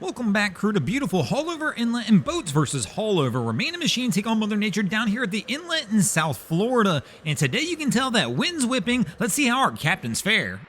Welcome back, crew, to beautiful Haulover Inlet and Boats versus Haulover, where man and machine take on Mother Nature down here at the inlet in South Florida. And today you can tell that wind's whipping. Let's see how our captains fare.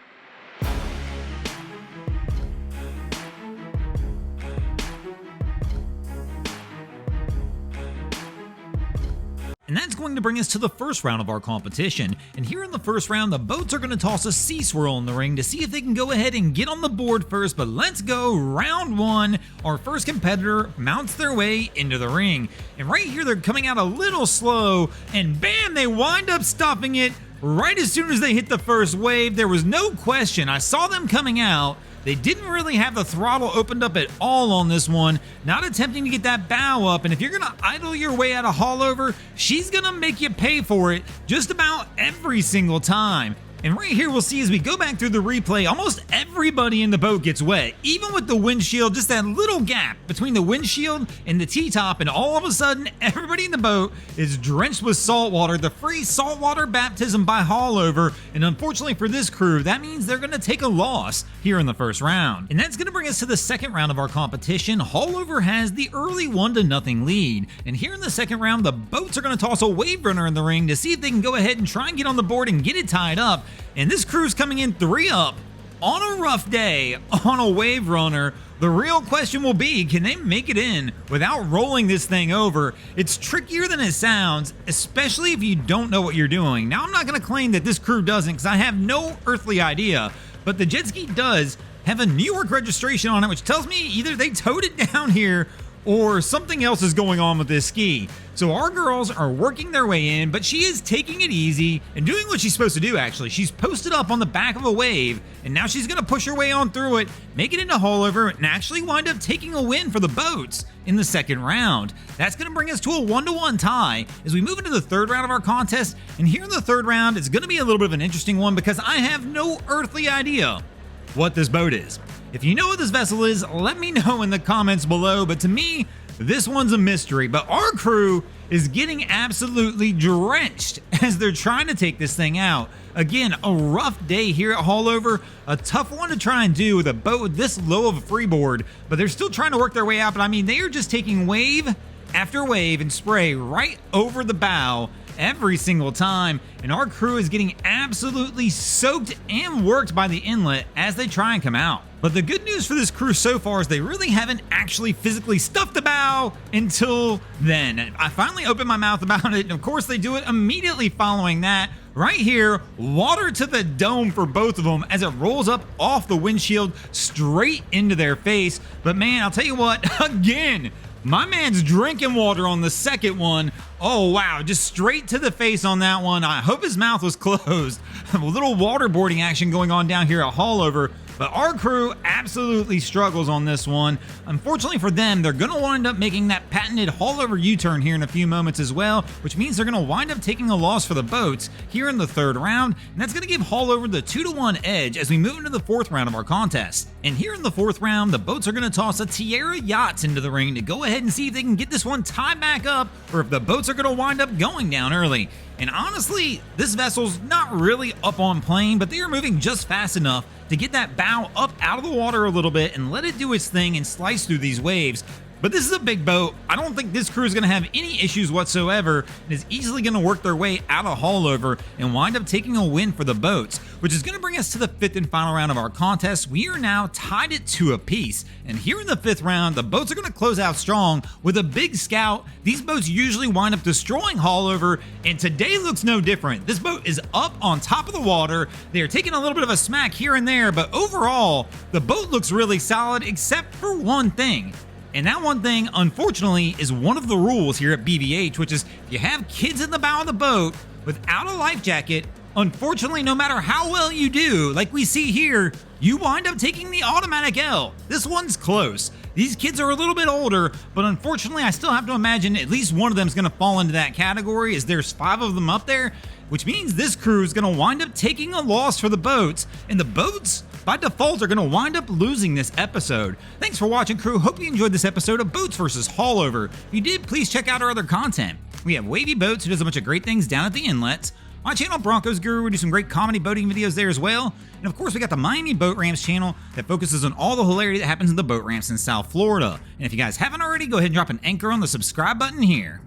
And that's going to bring us to the first round of our competition. And here in the first round, the boats are going to toss a sea swirl in the ring to see if they can go ahead and get on the board first. But let's go, round one. Our first competitor mounts their way into the ring. And right here, they're coming out a little slow, and bam, they wind up stopping it right as soon as they hit the first wave. There was no question. I saw them coming out. They didn't really have the throttle opened up at all on this one, not attempting to get that bow up. And if you're going to idle your way out of Haulover, she's going to make you pay for it just about every single time. And right here we'll see as we go back through the replay, almost everybody in the boat gets wet, even with the windshield, just that little gap between the windshield and the T-top, and all of a sudden everybody in the boat is drenched with salt water, the free saltwater baptism by Haulover. And unfortunately for this crew, that means they're going to take a loss here in the first round. And that's going to bring us to the second round of our competition. Haulover has the early 1-0 lead. And here in the second round, the boats are going to toss a wave runner in the ring to see if they can go ahead and try and get on the board and get it tied up. And this crew's coming in 3-up on a rough day on a wave runner. The real question will be, can they make it in without rolling this thing over? It's trickier than it sounds, especially if you don't know what you're doing. Now, I'm not going to claim that this crew doesn't, because I have no earthly idea, but the jet ski does have a New York registration on it, which tells me either they towed it down here or something else is going on with this ski. So our girls are working their way in, but she is taking it easy and doing what she's supposed to do, actually. She's posted up on the back of a wave, and now she's going to push her way on through it, make it into Haulover, and actually wind up taking a win for the boats in the second round. That's going to bring us to a 1-1 tie as we move into the third round of our contest. And here in the third round, it's going to be a little bit of an interesting one because I have no earthly idea what this boat is. If you know what this vessel is, let me know in the comments below, but to me, this one's a mystery. But our crew is getting absolutely drenched as they're trying to take this thing out. Again, a rough day here at Haulover, a tough one to try and do with a boat this low of a freeboard, but they're still trying to work their way out. But I mean, they are just taking wave after wave and spray right over the bow every single time, and our crew is getting absolutely soaked and worked by the inlet as they try and come out. But the good news for this crew so far is they really haven't actually physically stuffed the bow until then. I finally opened my mouth about it, and of course they do it immediately following that. Right here, water to the dome for both of them as it rolls up off the windshield straight into their face. But man, I'll tell you what, again, my man's drinking water on the second one. Oh wow, just straight to the face on that one. I hope his mouth was closed. A little waterboarding action going on down here at Haulover. But our crew absolutely struggles on this one. Unfortunately for them, they're going to wind up making that patented Haulover U-turn here in a few moments as well, which means they're going to wind up taking a loss for the boats here in the third round, and that's going to give Haulover the 2-1 edge as we move into the fourth round of our contest. And here in the fourth round, the boats are going to toss a Tierra Yachts into the ring to go ahead and see if they can get this one tied back up, or if the boats are going to wind up going down early. And honestly, this vessel's not really up on plane, but they are moving just fast enough to get that bow up out of the water a little bit and let it do its thing and slice through these waves. But this is a big boat. I don't think this crew is going to have any issues whatsoever and is easily going to work their way out of Haulover and wind up taking a win for the boats, which is going to bring us to the fifth and final round of our contest. We are now tied at 2 apiece. And here in the fifth round, the boats are going to close out strong with a big scout. These boats usually wind up destroying Haulover, and today looks no different. This boat is up on top of the water. They are taking a little bit of a smack here and there, but overall, the boat looks really solid except for one thing. And that one thing, unfortunately, is one of the rules here at BVH, which is if you have kids in the bow of the boat without a life jacket, unfortunately, no matter how well you do, like we see here, you wind up taking the automatic L. This one's close. These kids are a little bit older, but unfortunately, I still have to imagine at least one of them is going to fall into that category, as there's 5 of them up there, which means this crew is going to wind up taking a loss for the boats, and the boats, by default, are going to wind up losing this episode. Thanks for watching, crew. Hope you enjoyed this episode of Boats vs. Haulover. If you did, please check out our other content. We have Wavy Boats, who does a bunch of great things down at the inlets. My channel, Broncos Guru, we do some great comedy boating videos there as well. And of course, we got the Miami Boat Ramps channel that focuses on all the hilarity that happens in the boat ramps in South Florida. And if you guys haven't already, go ahead and drop an anchor on the subscribe button here.